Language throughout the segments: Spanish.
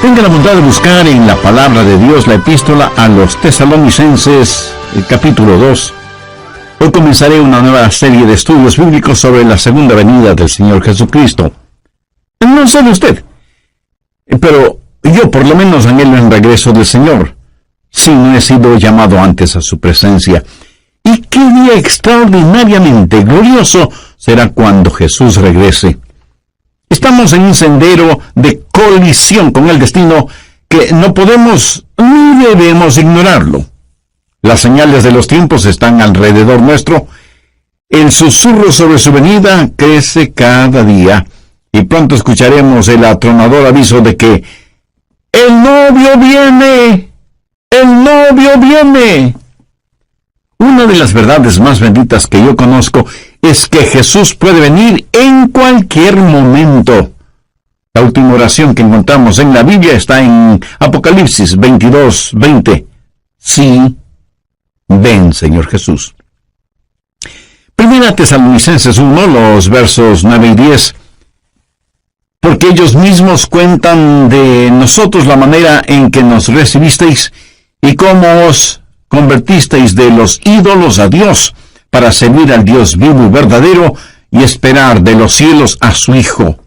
Tenga la bondad de buscar en la palabra de Dios la epístola a los Tesalonicenses, el capítulo 2. Hoy comenzaré una nueva serie de estudios bíblicos sobre la segunda venida del Señor Jesucristo. No sé de usted, pero yo por lo menos anhelo el regreso del Señor, si no he sido llamado antes a su presencia. Y qué día extraordinariamente glorioso será cuando Jesús regrese. Estamos en un sendero de colisión con el destino que no podemos ni debemos ignorarlo. Las señales de los tiempos están alrededor nuestro. El susurro sobre su venida crece cada día y pronto escucharemos el atronador aviso de que ¡el novio viene! ¡El novio viene! Una de las verdades más benditas que yo conozco es que Jesús puede venir en cualquier momento. La última oración que encontramos en la Biblia está en Apocalipsis 22:20. Sí, ven, Señor Jesús. Primera Tesalonicenses 1, los versos 9 y 10. Porque ellos mismos cuentan de nosotros la manera en que nos recibisteis y cómo os convertisteis de los ídolos a Dios, para servir al Dios vivo y verdadero y esperar de los cielos a su Hijo.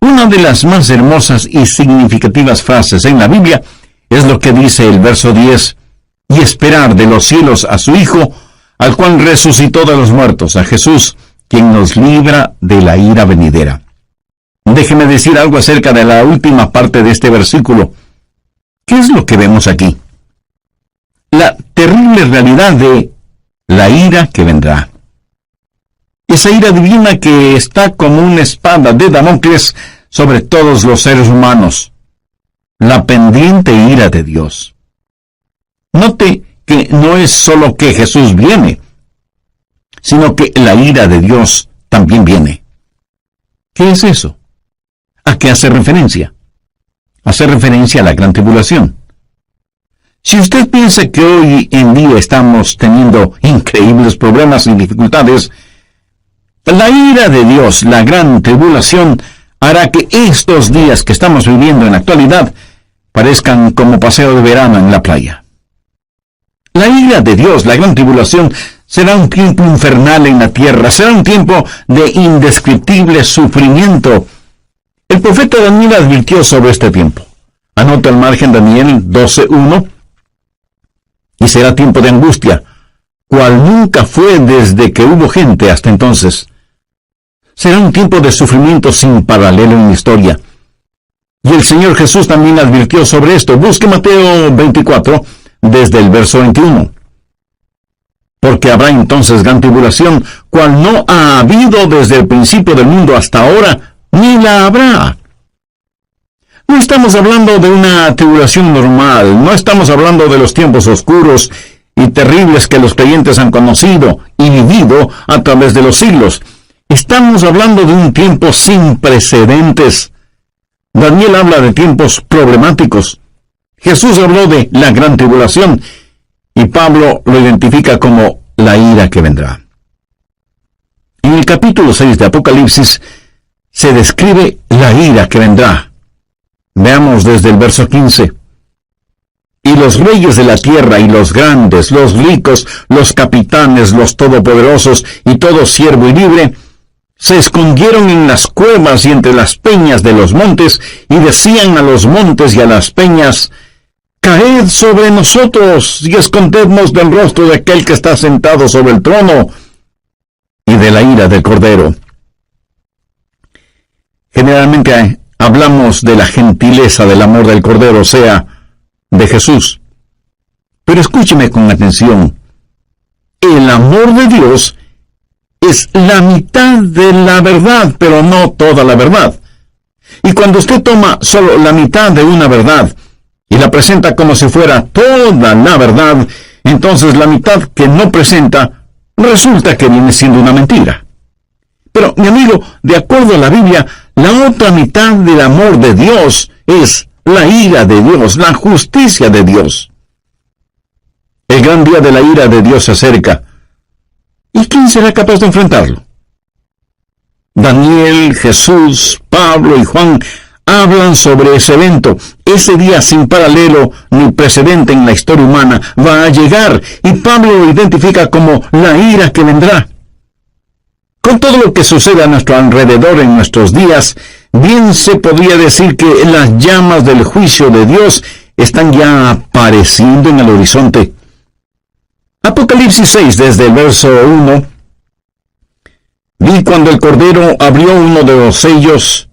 Una de las más hermosas y significativas frases en la Biblia es lo que dice el verso 10, y esperar de los cielos a su Hijo, al cual resucitó de los muertos, a Jesús, quien nos libra de la ira venidera. Déjeme decir algo acerca de la última parte de este versículo. ¿Qué es lo que vemos aquí? La terrible realidad de la ira que vendrá. Esa ira divina que está como una espada de Damocles sobre todos los seres humanos. La pendiente ira de Dios. Note que no es solo que Jesús viene, sino que la ira de Dios también viene. ¿Qué es eso? ¿A qué hace referencia? Hace referencia a la gran tribulación. Si usted piensa que hoy en día estamos teniendo increíbles problemas y dificultades, la ira de Dios, la gran tribulación, hará que estos días que estamos viviendo en la actualidad parezcan como paseo de verano en la playa. La ira de Dios, la gran tribulación, será un tiempo infernal en la tierra, será un tiempo de indescriptible sufrimiento. El profeta Daniel advirtió sobre este tiempo. Anota al margen Daniel 12:1. Y será tiempo de angustia, cual nunca fue desde que hubo gente hasta entonces. Será un tiempo de sufrimiento sin paralelo en la historia. Y el Señor Jesús también advirtió sobre esto. Busque Mateo 24, desde el verso 21. Porque habrá entonces gran tribulación, cual no ha habido desde el principio del mundo hasta ahora, ni la habrá. No estamos hablando de una tribulación normal, no estamos hablando de los tiempos oscuros y terribles que los creyentes han conocido y vivido a través de los siglos. Estamos hablando de un tiempo sin precedentes. Daniel habla de tiempos problemáticos. Jesús habló de la gran tribulación y Pablo lo identifica como la ira que vendrá. En el capítulo 6 de Apocalipsis se describe la ira que vendrá. Veamos desde el verso 15. Y los reyes de la tierra y los grandes, los ricos, los capitanes, los todopoderosos y todo siervo y libre, se escondieron en las cuevas y entre las peñas de los montes, y decían a los montes y a las peñas, caed sobre nosotros y escondednos del rostro de aquel que está sentado sobre el trono y de la ira del Cordero. Generalmente hablamos de la gentileza del amor del Cordero, o sea, de Jesús. Pero escúcheme con atención. El amor de Dios es la mitad de la verdad, pero no toda la verdad. Y cuando usted toma solo la mitad de una verdad y la presenta como si fuera toda la verdad, entonces la mitad que no presenta resulta que viene siendo una mentira. Pero, mi amigo, de acuerdo a la Biblia, la otra mitad del amor de Dios es la ira de Dios, la justicia de Dios. El gran día de la ira de Dios se acerca. ¿Y quién será capaz de enfrentarlo? Daniel, Jesús, Pablo y Juan hablan sobre ese evento. Ese día sin paralelo ni precedente en la historia humana va a llegar, y Pablo lo identifica como la ira que vendrá. Con todo lo que sucede a nuestro alrededor en nuestros días, bien se podría decir que las llamas del juicio de Dios están ya apareciendo en el horizonte. Apocalipsis 6, desde el verso 1. Vi cuando el Cordero abrió uno de los sellos,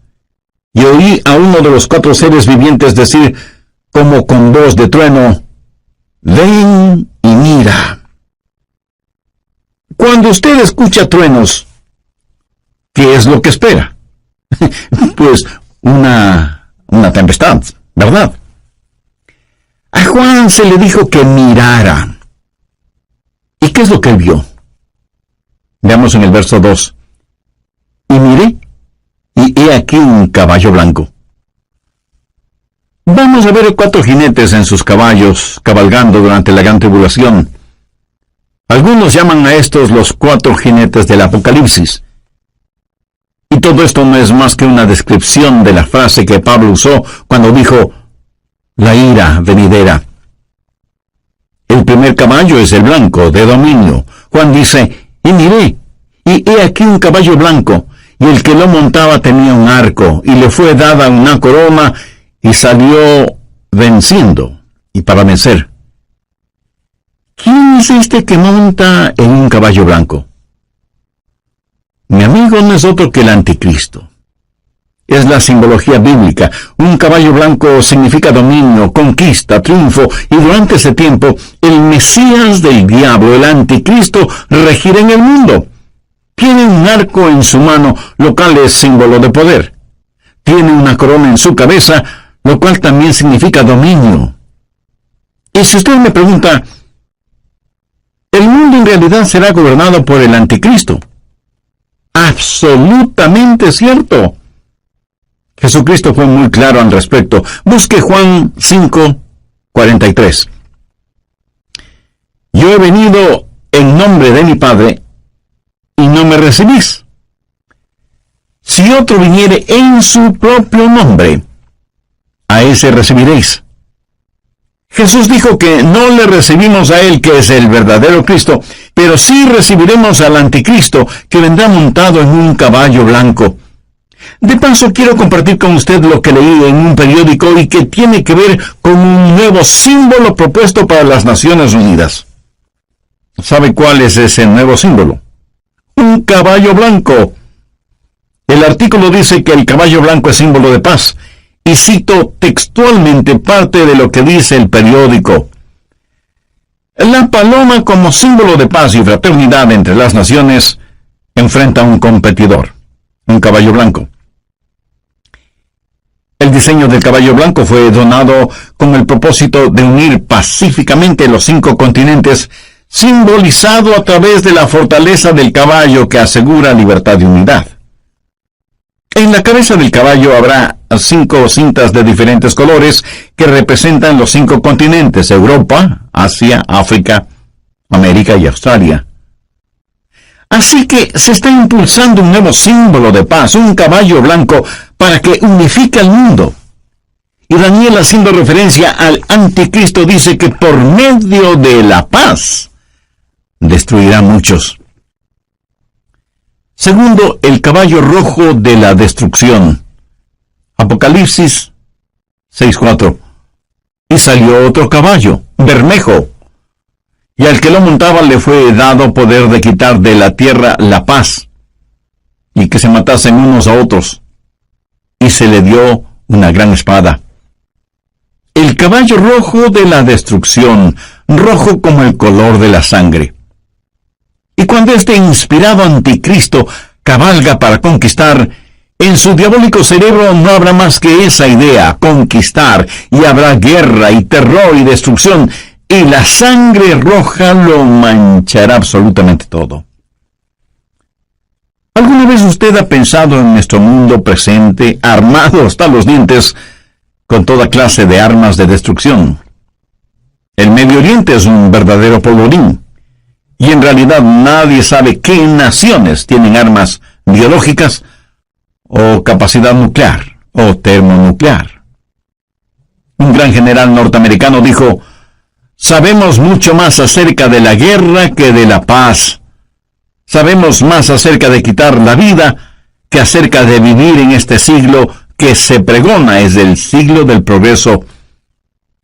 y oí a uno de los 4 seres vivientes decir, como con voz de trueno, ven y mira. Cuando usted escucha truenos, ¿qué es lo que espera? Pues una tempestad, ¿verdad? A Juan se le dijo que mirara. ¿Y qué es lo que él vio? Veamos en el verso 2. Y miré, y he aquí un caballo blanco. Vamos a ver 4 jinetes en sus caballos, cabalgando durante la gran tribulación. Algunos llaman a estos los 4 jinetes del Apocalipsis. Y todo esto no es más que una descripción de la frase que Pablo usó cuando dijo, la ira venidera. El primer caballo es el blanco, de dominio. Juan dice, y miré, y he aquí un caballo blanco, y el que lo montaba tenía un arco, y le fue dada una corona, y salió venciendo, y para vencer. ¿Quién es este que monta en un caballo blanco? Mi amigo no es otro que el anticristo. Es la simbología bíblica. Un caballo blanco significa dominio, conquista, triunfo, y durante ese tiempo, el Mesías del diablo, el anticristo, regirá en el mundo. Tiene un arco en su mano, lo cual es símbolo de poder. Tiene una corona en su cabeza, lo cual también significa dominio. Y si usted me pregunta, ¿el mundo en realidad será gobernado por el anticristo? Absolutamente cierto. Jesucristo fue muy claro al respecto. Busque Juan 5:43. Yo he venido en nombre de mi Padre, y no me recibís. Si otro viniere en su propio nombre, a ese recibiréis. Jesús dijo que no le recibimos a él, que es el verdadero Cristo, pero sí recibiremos al anticristo, que vendrá montado en un caballo blanco. De paso, quiero compartir con usted lo que leí en un periódico y que tiene que ver con un nuevo símbolo propuesto para las Naciones Unidas. ¿Sabe cuál es ese nuevo símbolo? Un caballo blanco. El artículo dice que el caballo blanco es símbolo de paz, y cito textualmente parte de lo que dice el periódico. La paloma, como símbolo de paz y fraternidad entre las naciones, enfrenta a un competidor, un caballo blanco. El diseño del caballo blanco fue donado con el propósito de unir pacíficamente los 5 continentes, simbolizado a través de la fortaleza del caballo que asegura libertad y unidad. En la cabeza del caballo habrá 5 cintas de diferentes colores que representan los 5 continentes: Europa, Asia, África, América y Australia. Así que se está impulsando un nuevo símbolo de paz, un caballo blanco, para que unifique al mundo. Y Daniel, haciendo referencia al anticristo, dice que por medio de la paz destruirá muchos. Segundo, el caballo rojo de la destrucción. Apocalipsis 6:4. Y salió otro caballo, bermejo, y al que lo montaba le fue dado poder de quitar de la tierra la paz, y que se matasen unos a otros, y se le dio una gran espada. El caballo rojo de la destrucción, rojo como el color de la sangre. Y cuando este inspirado anticristo cabalga para conquistar, en su diabólico cerebro no habrá más que esa idea, conquistar, y habrá guerra y terror y destrucción, y la sangre roja lo manchará absolutamente todo. ¿Alguna vez usted ha pensado en nuestro mundo presente, armado hasta los dientes, con toda clase de armas de destrucción? El Medio Oriente es un verdadero polvorín, y en realidad nadie sabe qué naciones tienen armas biológicas o capacidad nuclear o termonuclear. Un gran general norteamericano dijo: sabemos mucho más acerca de la guerra que de la paz. Sabemos más acerca de quitar la vida que acerca de vivir en este siglo que se pregona es el siglo del progreso.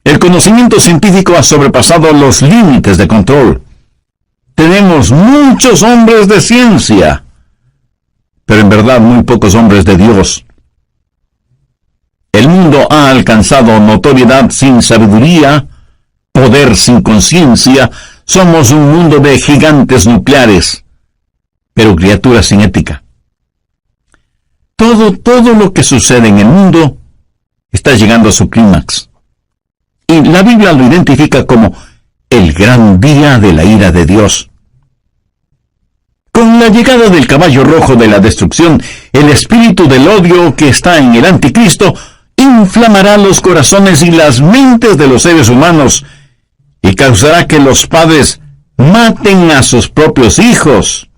El conocimiento científico ha sobrepasado los límites de control. Tenemos muchos hombres de ciencia, pero en verdad muy pocos hombres de Dios. El mundo ha alcanzado notoriedad sin sabiduría, poder sin conciencia. Somos un mundo de gigantes nucleares, pero criaturas sin ética. Todo lo que sucede en el mundo está llegando a su clímax. Y la Biblia lo identifica como el gran día de la ira de Dios. Con la llegada del caballo rojo de la destrucción, el espíritu del odio que está en el anticristo inflamará los corazones y las mentes de los seres humanos y causará que los padres maten a sus propios hijos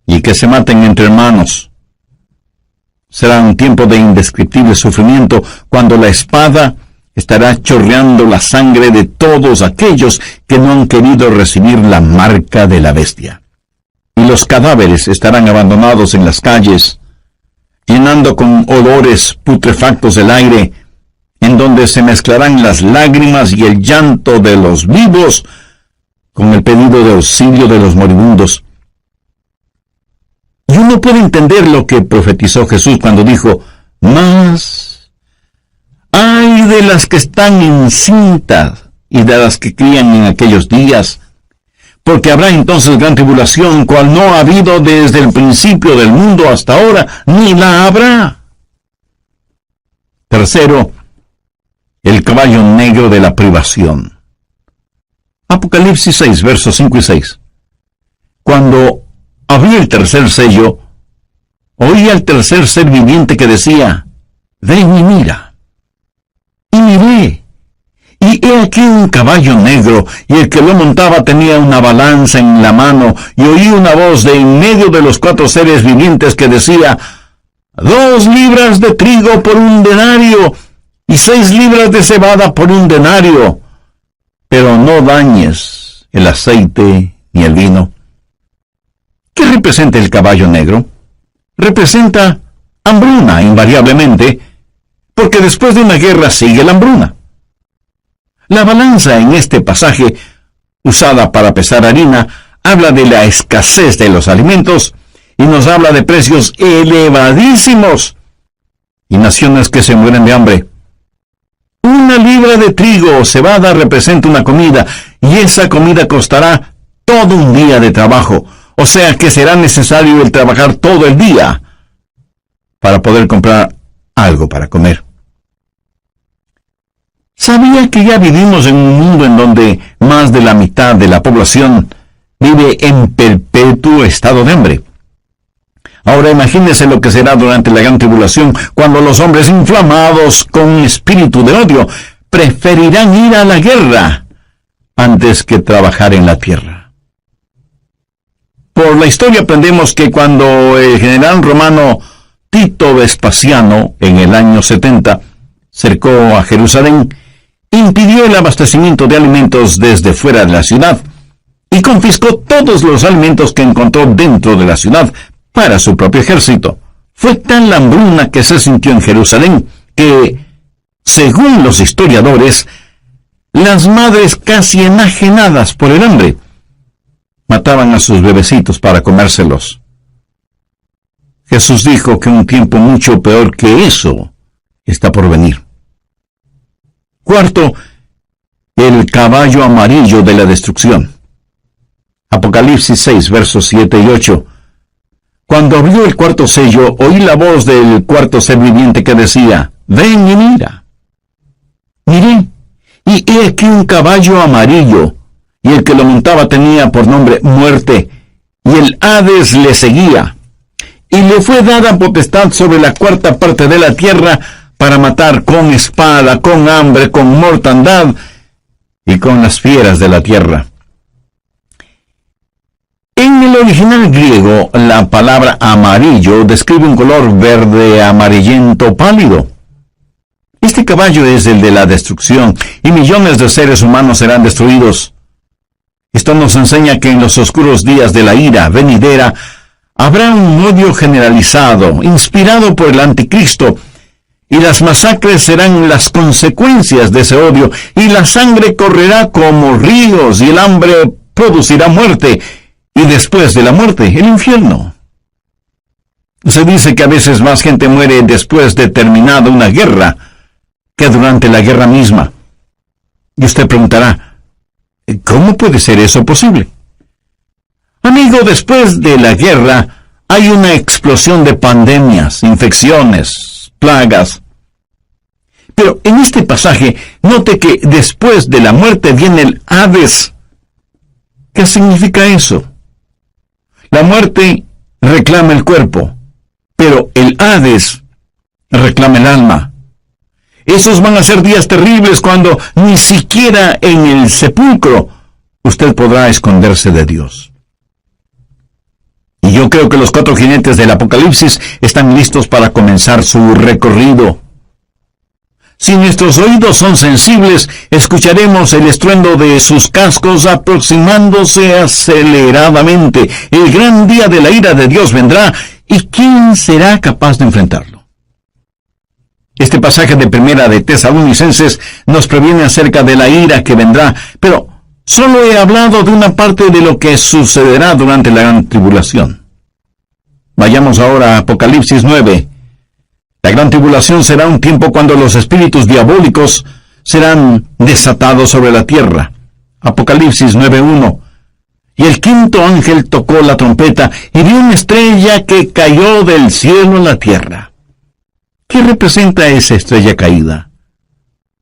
y que se maten entre hermanos. Será un tiempo de indescriptible sufrimiento cuando la espada estará chorreando la sangre de todos aquellos que no han querido recibir la marca de la bestia. Y los cadáveres estarán abandonados en las calles, llenando con olores putrefactos el aire, en donde se mezclarán las lágrimas y el llanto de los vivos con el pedido de auxilio de los moribundos. Y uno puede entender lo que profetizó Jesús cuando dijo: mas ay de las que están encintas y de las que crían en aquellos días, porque habrá entonces gran tribulación, cual no ha habido desde el principio del mundo hasta ahora, ni la habrá. Tercero, el caballo negro de la privación. Apocalipsis 6, versos 5 y 6. Cuando abrí el tercer sello, oí al tercer ser viviente que decía: ven y mira. Y miré, y he aquí un caballo negro, y el que lo montaba tenía una balanza en la mano, y oí una voz de en medio de los 4 seres vivientes que decía: 2 libras de trigo por 1 denario, y 6 libras de cebada por 1 denario, pero no dañes el aceite ni el vino. ¿Qué representa el caballo negro? Representa hambruna, invariablemente, porque después de una guerra sigue la hambruna. La balanza en este pasaje, usada para pesar harina, habla de la escasez de los alimentos y nos habla de precios elevadísimos y naciones que se mueren de hambre. 1 libra de trigo o cebada representa una comida, y esa comida costará todo un día de trabajo, o sea que será necesario el trabajar todo el día para poder comprar algo para comer. ¿Sabía que ya vivimos en un mundo en donde más de la mitad de la población vive en perpetuo estado de hambre? Ahora imagínese lo que será durante la gran tribulación, cuando los hombres inflamados con espíritu de odio preferirán ir a la guerra antes que trabajar en la tierra. Por la historia aprendemos que cuando el general romano Tito Vespasiano, en el año 70, cercó a Jerusalén, impidió el abastecimiento de alimentos desde fuera de la ciudad y confiscó todos los alimentos que encontró dentro de la ciudad para su propio ejército. Fue tal la hambruna que se sintió en Jerusalén que, según los historiadores, las madres casi enajenadas por el hambre mataban a sus bebecitos para comérselos. Jesús dijo que un tiempo mucho peor que eso está por venir. Cuarto, el caballo amarillo de la destrucción. Apocalipsis 6, versos 7 y 8. Cuando abrió el 4º sello, oí la voz del 4º ser viviente que decía: ven y mira. Miré, y he aquí un caballo amarillo, y el que lo montaba tenía por nombre Muerte, y el Hades le seguía. Y le fue dada potestad sobre la 4ª parte de la tierra para matar con espada, con hambre, con mortandad y con las fieras de la tierra. En el original griego, la palabra amarillo describe un color verde amarillento pálido. Este caballo es el de la destrucción, y millones de seres humanos serán destruidos. Esto nos enseña que en los oscuros días de la ira venidera habrá un odio generalizado, inspirado por el anticristo, y las masacres serán las consecuencias de ese odio, y la sangre correrá como ríos, y el hambre producirá muerte, y después de la muerte, el infierno. Se dice que a veces más gente muere después de terminada una guerra que durante la guerra misma. Y usted preguntará, ¿cómo puede ser eso posible? Amigo, después de la guerra hay una explosión de pandemias, infecciones, plagas. Pero en este pasaje, note que después de la muerte viene el Hades. ¿Qué significa eso? La muerte reclama el cuerpo, pero el Hades reclama el alma. Esos van a ser días terribles cuando ni siquiera en el sepulcro usted podrá esconderse de Dios. Y yo creo que los 4 jinetes del Apocalipsis están listos para comenzar su recorrido. Si nuestros oídos son sensibles, escucharemos el estruendo de sus cascos aproximándose aceleradamente. El gran día de la ira de Dios vendrá, ¿y quién será capaz de enfrentarlo? Este pasaje de Primera de Tesalonicenses nos previene acerca de la ira que vendrá, pero solo he hablado de una parte de lo que sucederá durante la gran tribulación. Vayamos ahora a Apocalipsis 9. La gran tribulación será un tiempo cuando los espíritus diabólicos serán desatados sobre la tierra. Apocalipsis 9:1. Y el quinto ángel tocó la trompeta y vio una estrella que cayó del cielo a la tierra. ¿Qué representa esa estrella caída?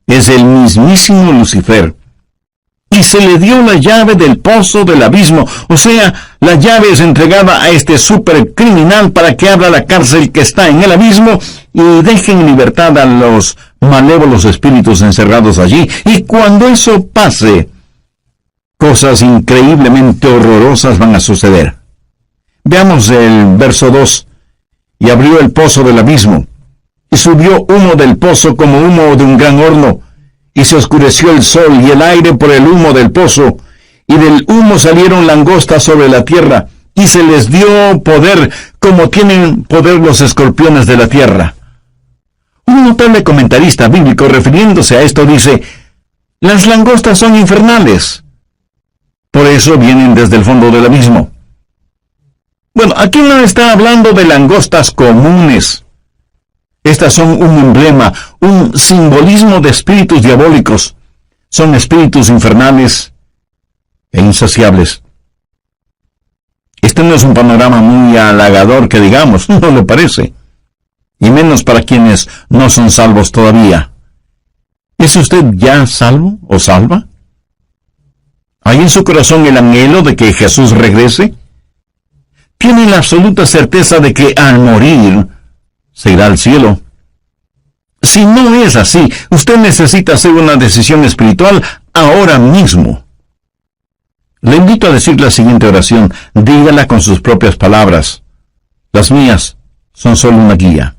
Es el mismísimo Lucifer. Y se le dio la llave del pozo del abismo, o sea, la llave es entregada a este supercriminal para que abra la cárcel que está en el abismo y deje en libertad a los malévolos espíritus encerrados allí. Y cuando eso pase, cosas increíblemente horrorosas van a suceder. Veamos el verso 2. Y abrió el pozo del abismo, y subió humo del pozo como humo de un gran horno, y se oscureció el sol y el aire por el humo del pozo, y del humo salieron langostas sobre la tierra, y se les dio poder como tienen poder los escorpiones de la tierra. Un notable comentarista bíblico refiriéndose a esto dice, las langostas son infernales, por eso vienen desde el fondo del abismo. Bueno, aquí no está hablando de langostas comunes. Estas son un emblema, un simbolismo de espíritus diabólicos. Son espíritus infernales e insaciables. Este no es un panorama muy halagador que digamos, no lo parece. Y menos para quienes no son salvos todavía. ¿Es usted ya salvo o salva? ¿Hay en su corazón el anhelo de que Jesús regrese? ¿Tiene la absoluta certeza de que al morir se irá al cielo? Si no es así, usted necesita hacer una decisión espiritual ahora mismo. Le invito a decir la siguiente oración. Dígala con sus propias palabras. Las mías son solo una guía.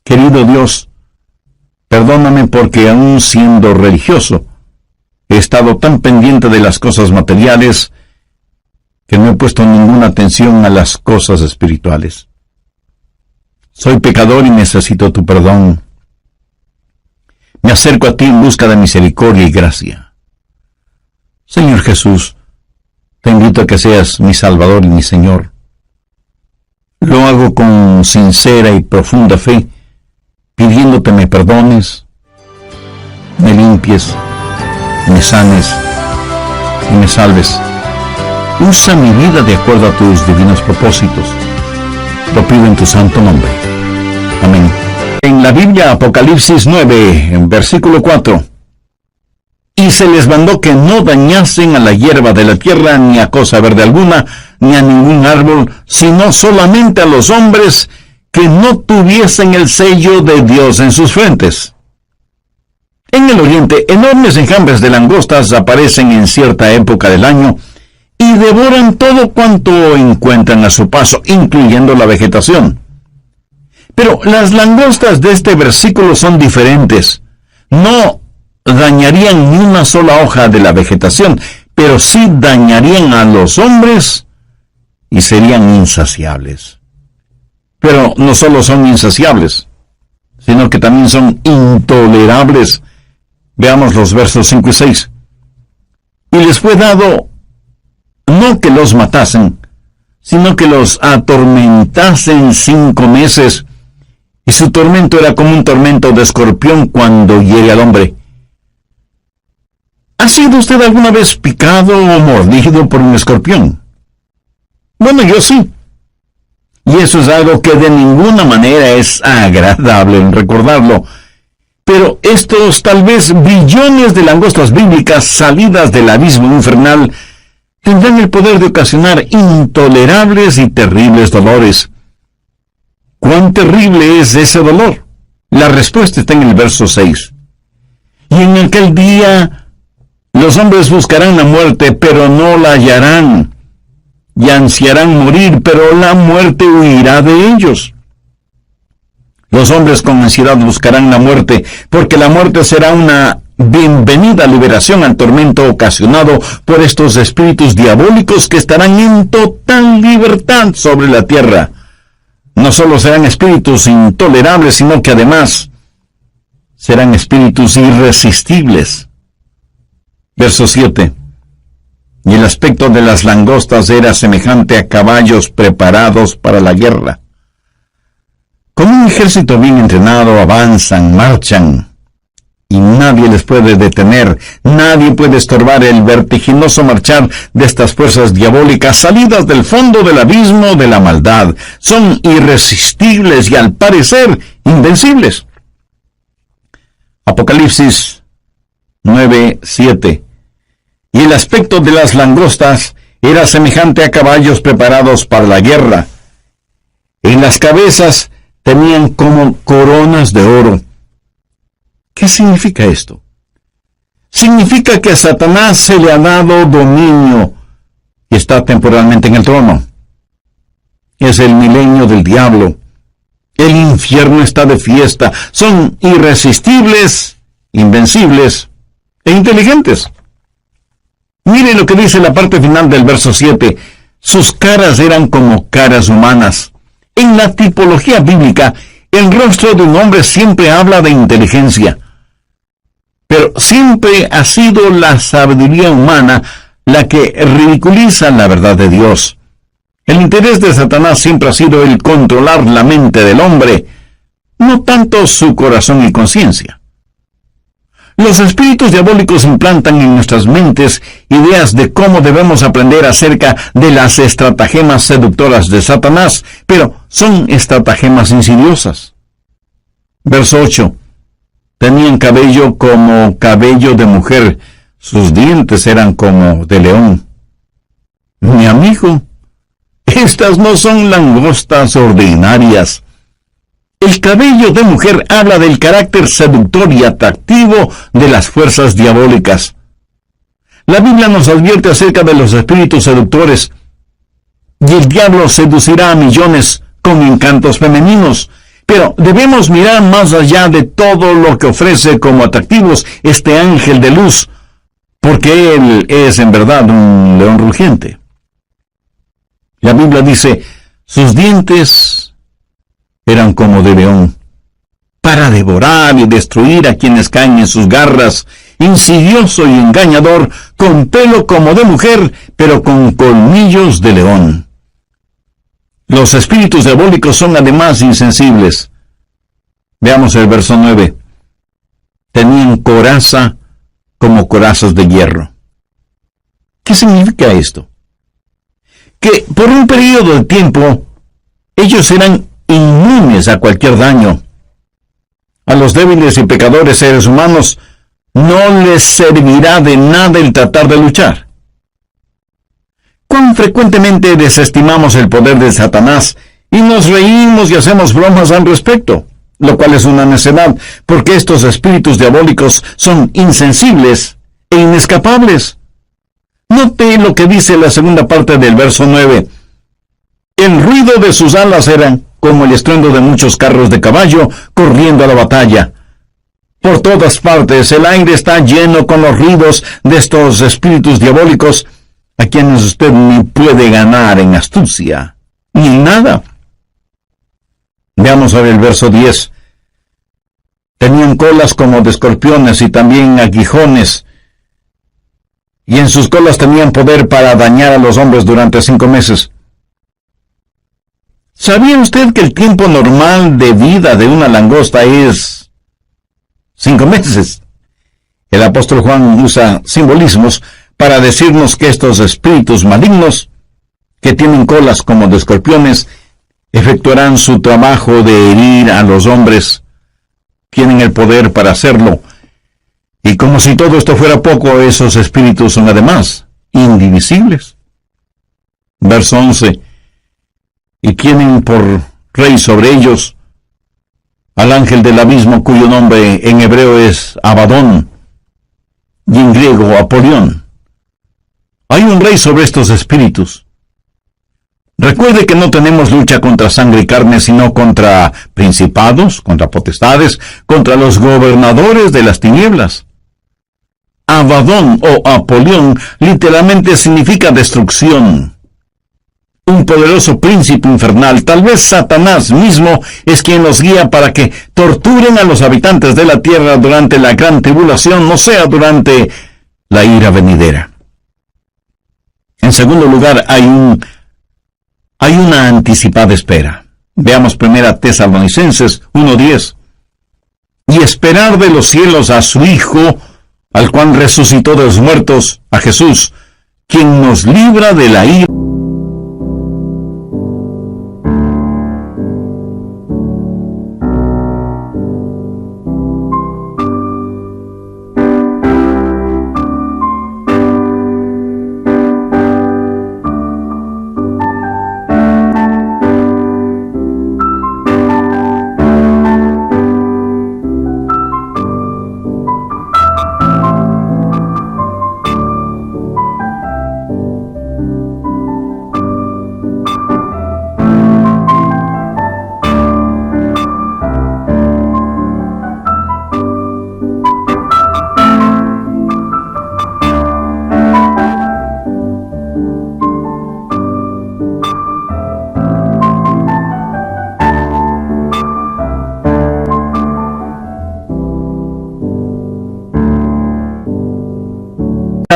Querido Dios, perdóname porque aún siendo religioso, he estado tan pendiente de las cosas materiales que no he puesto ninguna atención a las cosas espirituales. Soy pecador y necesito tu perdón. Me acerco a ti en busca de misericordia y gracia. Señor Jesús, te invito a que seas mi Salvador y mi Señor. Lo hago con sincera y profunda fe, pidiéndote me perdones, me limpies, me sanes y me salves. Usa mi vida de acuerdo a tus divinos propósitos. Lo pido en tu santo nombre. Amén. En la Biblia, Apocalipsis 9, en versículo 4. Y se les mandó que no dañasen a la hierba de la tierra, ni a cosa verde alguna, ni a ningún árbol, sino solamente a los hombres que no tuviesen el sello de Dios en sus frentes. En el oriente, enormes enjambres de langostas aparecen en cierta época del año, y devoran todo cuanto encuentran a su paso, incluyendo la vegetación. Pero las langostas de este versículo son diferentes. No dañarían ni una sola hoja de la vegetación, pero sí dañarían a los hombres y serían insaciables. Pero no solo son insaciables, sino que también son intolerables. Veamos los versos 5 y 6. Y les fue dado no que los matasen, sino que los atormentasen 5 meses, y su tormento era como un tormento de escorpión cuando hiere al hombre. ¿Ha sido usted alguna vez picado o mordido por un escorpión? Bueno, yo sí. Y eso es algo que de ninguna manera es agradable en recordarlo. Pero estos tal vez billones de langostas bíblicas salidas del abismo infernal tendrán el poder de ocasionar intolerables y terribles dolores. ¿Cuán terrible es ese dolor? La respuesta está en el verso 6. Y en aquel día los hombres buscarán la muerte, pero no la hallarán, y ansiarán morir, pero la muerte huirá de ellos. Los hombres con ansiedad buscarán la muerte, porque la muerte será una bienvenida liberación al tormento ocasionado por estos espíritus diabólicos que estarán en total libertad sobre la tierra. No solo serán espíritus intolerables, sino que además serán espíritus irresistibles. Verso 7. Y el aspecto de las langostas era semejante a caballos preparados para la guerra. Como un ejército bien entrenado, avanzan, marchan, y nadie les puede detener, nadie puede estorbar el vertiginoso marchar de estas fuerzas diabólicas salidas del fondo del abismo de la maldad. Son irresistibles y al parecer invencibles. Apocalipsis 9:7. Y el aspecto de las langostas era semejante a caballos preparados para la guerra. En las cabezas tenían como coronas de oro. ¿Qué significa esto? Significa que a Satanás se le ha dado dominio y está temporalmente en el trono. Es el milenio del diablo. El infierno está de fiesta. Son irresistibles, invencibles e inteligentes. Mire lo que dice la parte final del verso 7. Sus caras eran como caras humanas. En la tipología bíblica, el rostro de un hombre siempre habla de inteligencia. Pero siempre ha sido la sabiduría humana la que ridiculiza la verdad de Dios. El interés de Satanás siempre ha sido el controlar la mente del hombre, no tanto su corazón y conciencia. Los espíritus diabólicos implantan en nuestras mentes ideas de cómo debemos aprender acerca de las estratagemas seductoras de Satanás, pero son estratagemas insidiosas. Verso 8. Tenían cabello como cabello de mujer, sus dientes eran como de león. Mi amigo, estas no son langostas ordinarias. El cabello de mujer habla del carácter seductor y atractivo de las fuerzas diabólicas. La Biblia nos advierte acerca de los espíritus seductores, y el diablo seducirá a millones con encantos femeninos. Pero debemos mirar más allá de todo lo que ofrece como atractivos este ángel de luz, porque él es en verdad un león rugiente. La Biblia dice, sus dientes eran como de león, para devorar y destruir a quienes caen en sus garras, insidioso y engañador, con pelo como de mujer, pero con colmillos de león. Los espíritus diabólicos son además insensibles. Veamos el verso 9. Tenían coraza como corazas de hierro. ¿Qué significa esto? Que por un periodo de tiempo ellos eran inmunes a cualquier daño. A los débiles y pecadores seres humanos no les servirá de nada el tratar de luchar. ¿Cuán frecuentemente desestimamos el poder de Satanás y nos reímos y hacemos bromas al respecto? Lo cual es una necedad, porque estos espíritus diabólicos son insensibles e inescapables. Note lo que dice la segunda parte del verso 9. El ruido de sus alas era como el estruendo de muchos carros de caballo corriendo a la batalla. Por todas partes el aire está lleno con los ruidos de estos espíritus diabólicos, a quienes usted ni puede ganar en astucia, ni en nada. Veamos ahora el verso 10. Tenían colas como de escorpiones y también aguijones, y en sus colas tenían poder para dañar a los hombres durante 5 meses. ¿Sabía usted que el tiempo normal de vida de una langosta es 5 meses? El apóstol Juan usa simbolismos para decirnos que estos espíritus malignos, que tienen colas como de escorpiones, efectuarán su trabajo de herir a los hombres. Tienen el poder para hacerlo. Y como si todo esto fuera poco, esos espíritus son además indivisibles. Verso 11. Y tienen por rey sobre ellos al ángel del abismo, cuyo nombre en hebreo es Abadón y en griego Apolión. Hay un rey sobre estos espíritus. Recuerde que no tenemos lucha contra sangre y carne, sino contra principados, contra potestades, contra los gobernadores de las tinieblas. Abadón o Apolión literalmente significa destrucción. Un poderoso príncipe infernal, tal vez Satanás mismo, es quien los guía para que torturen a los habitantes de la tierra durante la gran tribulación, o sea, durante la ira venidera. En segundo lugar, hay una anticipada espera. Veamos 1 Tesalonicenses 1:10. Y esperar de los cielos a su Hijo, al cual resucitó de los muertos, a Jesús, quien nos libra de la ira.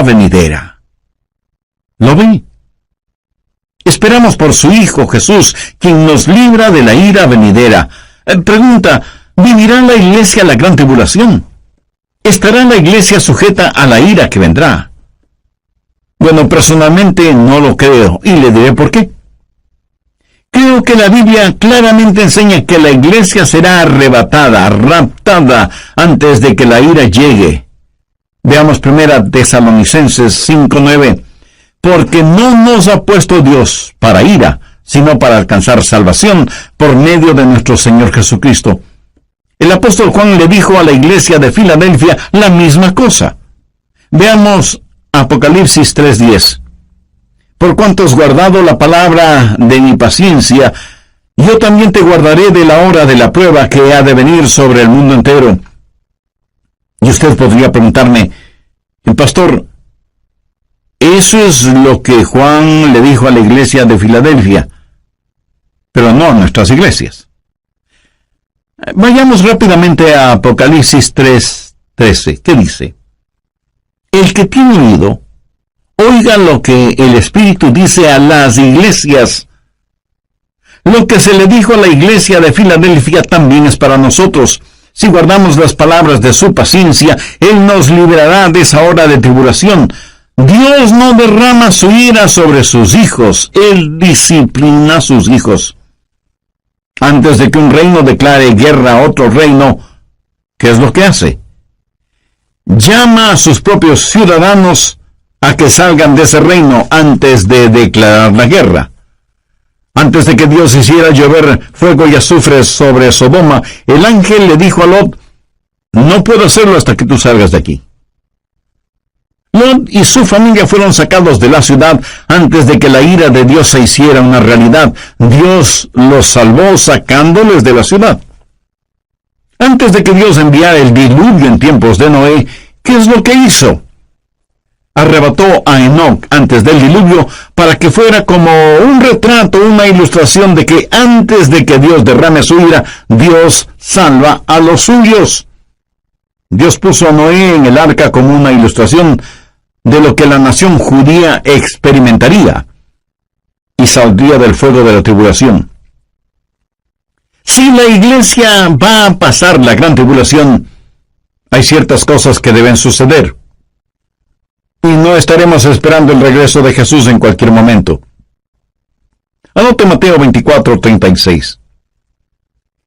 Venidera. ¿Lo ve? Esperamos por su Hijo Jesús, quien nos libra de la ira venidera. Pregunta, ¿vivirá la iglesia la gran tribulación? ¿Estará la iglesia sujeta a la ira que vendrá? Bueno, personalmente no lo creo, y le diré por qué. Creo que la Biblia claramente enseña que la iglesia será arrebatada, raptada, antes de que la ira llegue. Veamos 1 Tesalonicenses 5:9. Porque no nos ha puesto Dios para ira, sino para alcanzar salvación por medio de nuestro Señor Jesucristo. El apóstol Juan le dijo a la iglesia de Filadelfia la misma cosa. Veamos Apocalipsis 3:10. Por cuanto has guardado la palabra de mi paciencia, yo también te guardaré de la hora de la prueba que ha de venir sobre el mundo entero. Y usted podría preguntarme, pastor, eso es lo que Juan le dijo a la iglesia de Filadelfia, pero no a nuestras iglesias. Vayamos rápidamente a Apocalipsis 3:13. ¿Qué dice? El que tiene oído, oiga lo que el Espíritu dice a las iglesias. Lo que se le dijo a la iglesia de Filadelfia también es para nosotros. Si guardamos las palabras de su paciencia, Él nos librará de esa hora de tribulación. Dios no derrama su ira sobre sus hijos. Él disciplina a sus hijos. Antes de que un reino declare guerra a otro reino, ¿qué es lo que hace? Llama a sus propios ciudadanos a que salgan de ese reino antes de declarar la guerra. Antes de que Dios hiciera llover fuego y azufre sobre Sodoma, el ángel le dijo a Lot, no puedo hacerlo hasta que tú salgas de aquí. Lot y su familia fueron sacados de la ciudad antes de que la ira de Dios se hiciera una realidad. Dios los salvó sacándoles de la ciudad. Antes de que Dios enviara el diluvio en tiempos de Noé, ¿qué es lo que hizo? Arrebató a Enoc antes del diluvio para que fuera como un retrato, una ilustración de que antes de que Dios derrame su ira, Dios salva a los suyos. Dios puso a Noé en el arca como una ilustración de lo que la nación judía experimentaría y saldría del fuego de la tribulación. Si la iglesia va a pasar la gran tribulación, hay ciertas cosas que deben suceder. Y no estaremos esperando el regreso de Jesús en cualquier momento. Anote Mateo 24:36.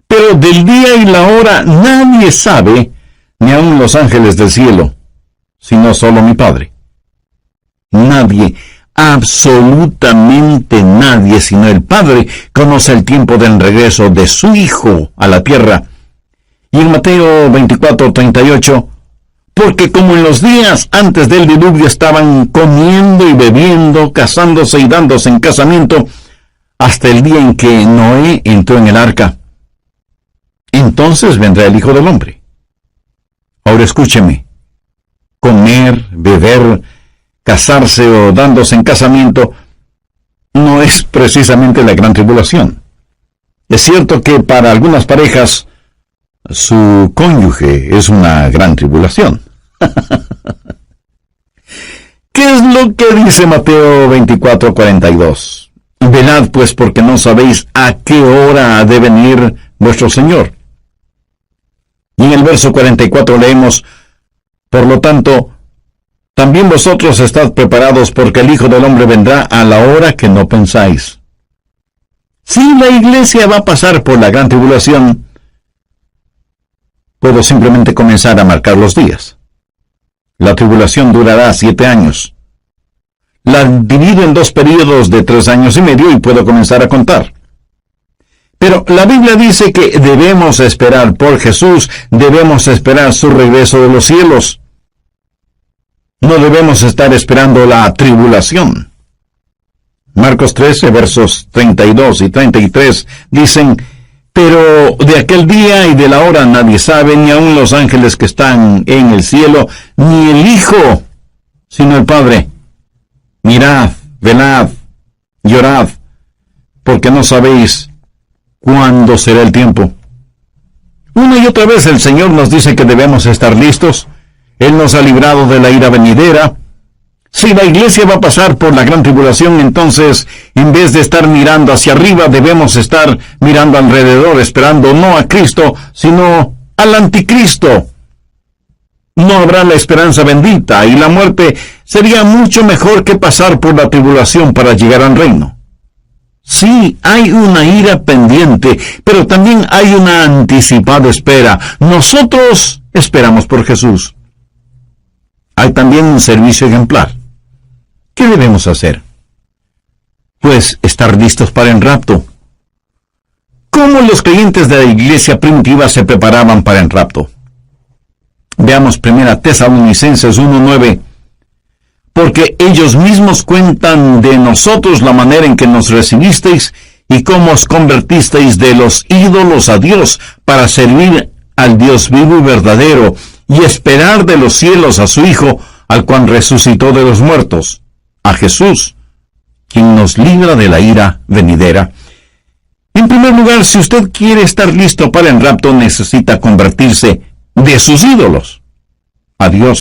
Pero del día y la hora nadie sabe, ni aun los ángeles del cielo, sino solo mi Padre. Nadie, absolutamente nadie, sino el Padre, conoce el tiempo del regreso de su Hijo a la tierra. Y en Mateo 24:38, porque como en los días antes del diluvio estaban comiendo y bebiendo, casándose y dándose en casamiento, hasta el día en que Noé entró en el arca, entonces vendrá el Hijo del Hombre. Ahora escúcheme, comer, beber, casarse o dándose en casamiento no es precisamente la gran tribulación. Es cierto que para algunas parejas su cónyuge es una gran tribulación. ¿Qué es lo que dice Mateo 24:42? Velad pues, porque no sabéis a qué hora ha de venir vuestro Señor. Y en el verso 44 leemos, por lo tanto, también vosotros estad preparados, porque el Hijo del Hombre vendrá a la hora que no pensáis. Si la iglesia va a pasar por la gran tribulación, puedo simplemente comenzar a marcar los días. La tribulación durará 7 años. La divido en 2 períodos de 3 años y medio y puedo comenzar a contar. Pero la Biblia dice que debemos esperar por Jesús, debemos esperar su regreso de los cielos. No debemos estar esperando la tribulación. Marcos 13, versos 32 y 33 dicen, pero de aquel día y de la hora nadie sabe, ni aun los ángeles que están en el cielo, ni el Hijo, sino el Padre. Mirad, velad, llorad, porque no sabéis cuándo será el tiempo. Una y otra vez el Señor nos dice que debemos estar listos. Él nos ha librado de la ira venidera. Si la iglesia va a pasar por la gran tribulación, entonces, en vez de estar mirando hacia arriba, debemos estar mirando alrededor, esperando no a Cristo, sino al anticristo. No habrá la esperanza bendita, y la muerte sería mucho mejor que pasar por la tribulación para llegar al reino. Sí, hay una ira pendiente, pero también hay una anticipada espera. Nosotros esperamos por Jesús. Hay también un servicio ejemplar. ¿Qué debemos hacer? Pues estar listos para el rapto. ¿Cómo los creyentes de la iglesia primitiva se preparaban para el rapto? Veamos 1 Tesalonicenses 1:9. Porque ellos mismos cuentan de nosotros la manera en que nos recibisteis y cómo os convertisteis de los ídolos a Dios para servir al Dios vivo y verdadero y esperar de los cielos a su Hijo, al cual resucitó de los muertos, a Jesús, quien nos libra de la ira venidera. En primer lugar, si usted quiere estar listo para el rapto, necesita convertirse de sus ídolos a Dios.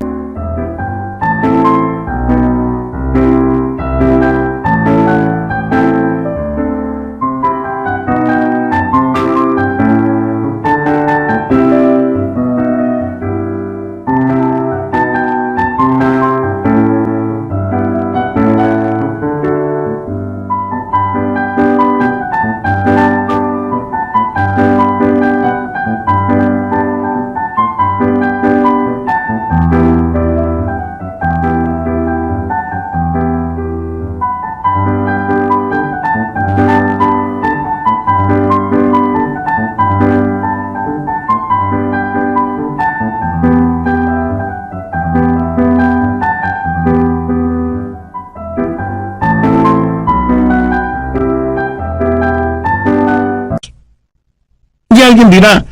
Alguien dirá,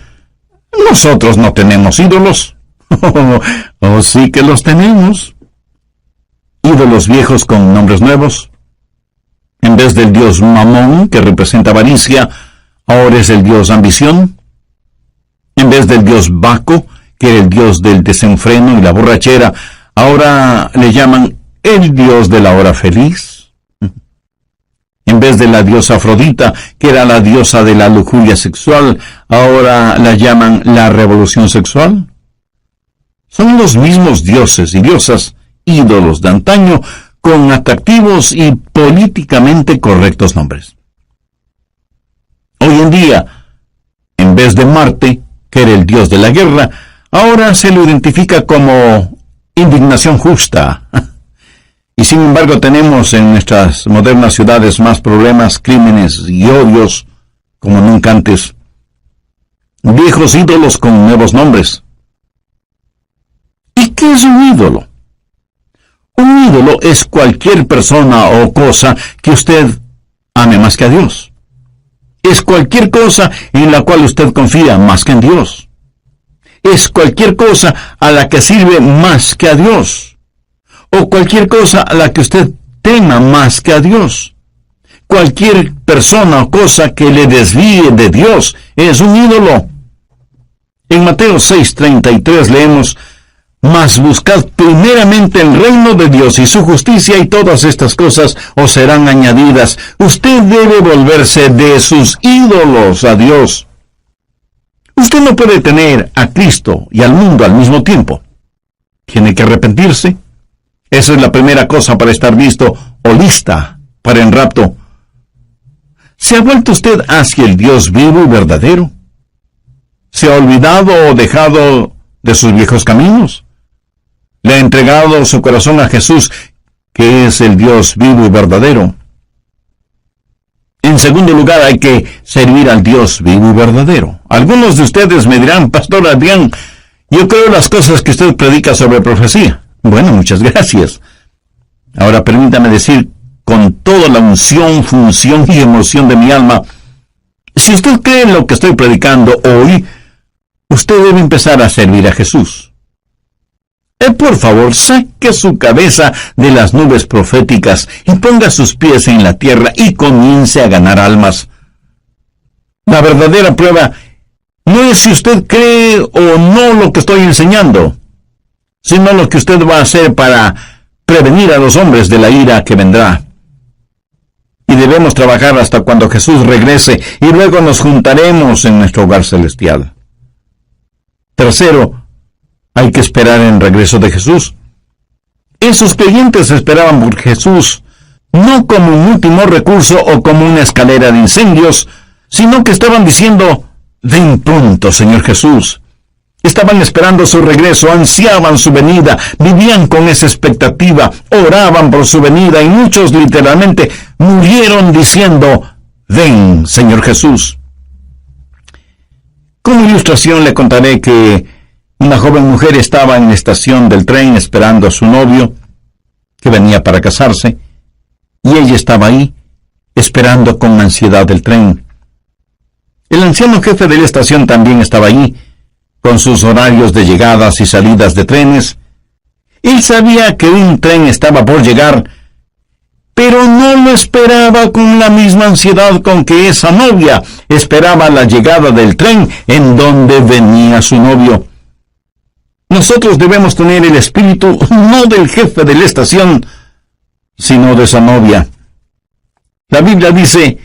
nosotros no tenemos ídolos. Oh, sí que los tenemos. Ídolos viejos con nombres nuevos. En vez del dios Mamón, que representa avaricia, ahora es el dios ambición. En vez del dios Baco, que era el dios del desenfreno y la borrachera, ahora le llaman el dios de la hora feliz. En vez de la diosa Afrodita, que era la diosa de la lujuria sexual, ahora la llaman la revolución sexual. Son los mismos dioses y diosas, ídolos de antaño, con atractivos y políticamente correctos nombres. Hoy en día, en vez de Marte, que era el dios de la guerra, ahora se lo identifica como indignación justa. Y sin embargo tenemos en nuestras modernas ciudades más problemas, crímenes y odios como nunca antes. Viejos ídolos con nuevos nombres. ¿Y qué es un ídolo? Un ídolo es cualquier persona o cosa que usted ame más que a Dios. Es cualquier cosa en la cual usted confía más que en Dios. Es cualquier cosa a la que sirve más que a Dios. O cualquier cosa a la que usted tema más que a Dios. Cualquier persona o cosa que le desvíe de Dios es un ídolo. En Mateo 6:33 leemos, mas buscad primeramente el reino de Dios y su justicia, y todas estas cosas os serán añadidas. Usted debe volverse de sus ídolos a Dios. Usted no puede tener a Cristo y al mundo al mismo tiempo. Tiene que arrepentirse. Esa es la primera cosa para estar listo o lista para el rapto. ¿Se ha vuelto usted hacia el Dios vivo y verdadero? ¿Se ha olvidado o dejado de sus viejos caminos? ¿Le ha entregado su corazón a Jesús, que es el Dios vivo y verdadero? En segundo lugar, hay que servir al Dios vivo y verdadero. Algunos de ustedes me dirán, Pastor Adrián, yo creo las cosas que usted predica sobre profecía. Bueno, muchas gracias. Ahora permítame decir con toda la unción, función y emoción de mi alma, si usted cree en lo que estoy predicando hoy, usted debe empezar a servir a Jesús. Por favor, saque su cabeza de las nubes proféticas y ponga sus pies en la tierra y comience a ganar almas. La verdadera prueba no es si usted cree o no lo que estoy enseñando, sino lo que usted va a hacer para prevenir a los hombres de la ira que vendrá. Y debemos trabajar hasta cuando Jesús regrese y luego nos juntaremos en nuestro hogar celestial. Tercero, hay que esperar en el regreso de Jesús. Esos creyentes esperaban por Jesús, no como un último recurso o como una escalera de incendios, sino que estaban diciendo, ven pronto, Señor Jesús. Estaban esperando su regreso, ansiaban su venida, vivían con esa expectativa, oraban por su venida y muchos literalmente murieron diciendo, ven, Señor Jesús. Como ilustración le contaré que una joven mujer estaba en la estación del tren esperando a su novio, que venía para casarse, y ella estaba ahí, esperando con ansiedad el tren. El anciano jefe de la estación también estaba ahí, con sus horarios de llegadas y salidas de trenes. Él sabía que un tren estaba por llegar, pero no lo esperaba con la misma ansiedad con que esa novia esperaba la llegada del tren en donde venía su novio. Nosotros debemos tener el espíritu no del jefe de la estación, sino de esa novia. La Biblia dice,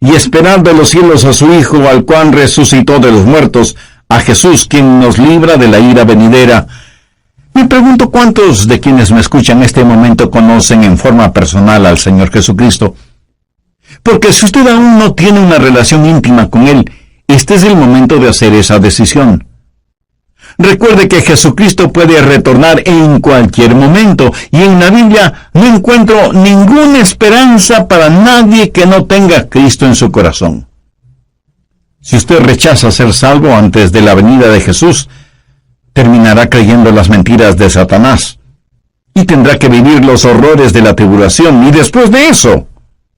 y esperar de los cielos a su Hijo, al cual resucitó de los muertos, a Jesús, quien nos libra de la ira venidera. Me pregunto cuántos de quienes me escuchan en este momento conocen en forma personal al Señor Jesucristo. Porque si usted aún no tiene una relación íntima con Él, este es el momento de hacer esa decisión. Recuerde que Jesucristo puede retornar en cualquier momento, y en la Biblia no encuentro ninguna esperanza para nadie que no tenga a Cristo en su corazón. Si usted rechaza ser salvo antes de la venida de Jesús, terminará creyendo las mentiras de Satanás, y tendrá que vivir los horrores de la tribulación, y después de eso,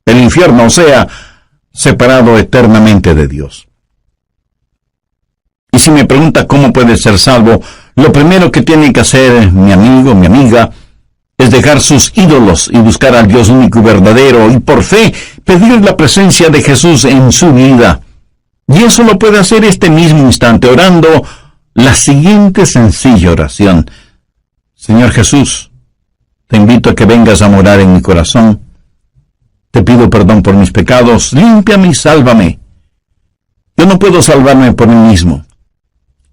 el infierno, o sea, separado eternamente de Dios. Y si me pregunta cómo puede ser salvo, lo primero que tiene que hacer mi amigo, mi amiga, es dejar sus ídolos y buscar al Dios único y verdadero, y por fe pedir la presencia de Jesús en su vida. Y eso lo puede hacer este mismo instante, orando la siguiente sencilla oración. Señor Jesús, te invito a que vengas a morar en mi corazón. Te pido perdón por mis pecados, límpiame y sálvame. Yo no puedo salvarme por mí mismo,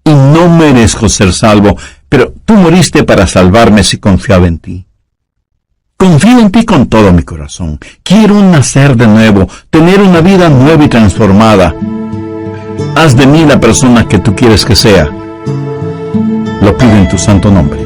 y no merezco ser salvo, pero tú moriste para salvarme si confiaba en ti. Confío en ti con todo mi corazón. Quiero nacer de nuevo, tener una vida nueva y transformada. Haz de mí la persona que tú quieres que sea. Lo pido en tu santo nombre.